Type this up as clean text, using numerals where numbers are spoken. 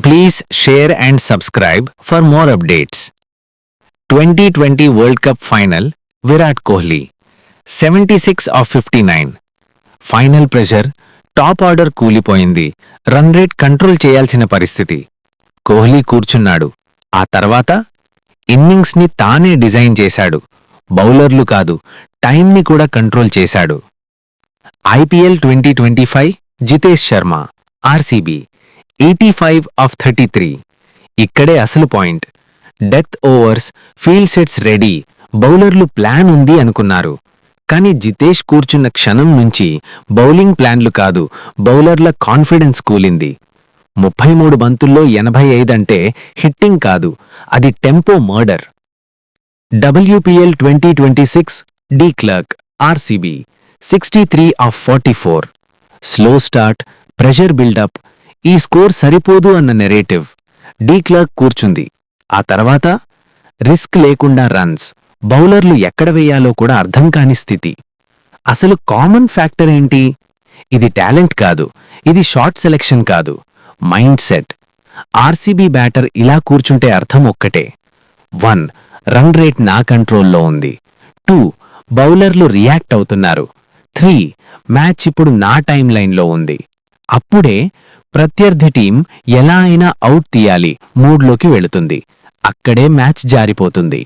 Please share and subscribe for more updates. 2020 World Cup Final, Virat Kohli. 76 of 59. Final pressure, top order కూలిపోయింది. Run rate control చేయాల్సిన పరిస్థితి. కోహ్లీ కూర్చున్నాడు. ఆ తర్వాత ఇన్నింగ్స్ని తానే డిజైన్ చేశాడు. బౌలర్లు కాదు, టైంని కూడా కంట్రోల్ చేశాడు. IPL 2025 Jitesh Sharma, RCB. 85 of 33. ఇక్కడే అసలు point. Death overs, field sets ready, బౌలర్లు ప్లాన్ ఉంది అనుకున్నారు. కానీ జితేష్ కూర్చున్న క్షణం నుంచి బౌలింగ్ ప్లాన్లు కాదు, బౌలర్ల కాన్ఫిడెన్స్ కూలింది. 33 బంతుల్లో 85 అంటే హిట్టింగ్ కాదు, అది tempo murder. WPL 2026 de Klerk, RCB. 63 of 44. Slow start, pressure buildup. ఈ స్కోర్ సరిపోదు అన్న నెరేటివ్. డి క్లర్క్ కూర్చుంది. ఆ తర్వాత రిస్క్ లేకుండా రన్స్, బౌలర్లు ఎక్కడ వేయాలో కూడా అర్థం కాని స్థితి. అసలు కామన్ ఫ్యాక్టర్ ఏంటి? ఇది టాలెంట్ కాదు, ఇది షార్ట్ సెలెక్షన్ కాదు, మైండ్ సెట్. ఆర్సీబీ బ్యాటర్ ఇలా కూర్చుంటే అర్థం ఒక్కటే. 1. రన్ రేట్ నా కంట్రోల్లో ఉంది. 2. బౌలర్లు రియాక్ట్ అవుతున్నారు. 3. మ్యాచ్ ఇప్పుడు నా టైం లైన్లో ఉంది. అప్పుడే ప్రత్యర్థి టీం ఎలా అయినా అవుట్ తీయాలి మూడ్లోకి వెళుతుంది. అక్కడే మ్యాచ్ జారిపోతుంది.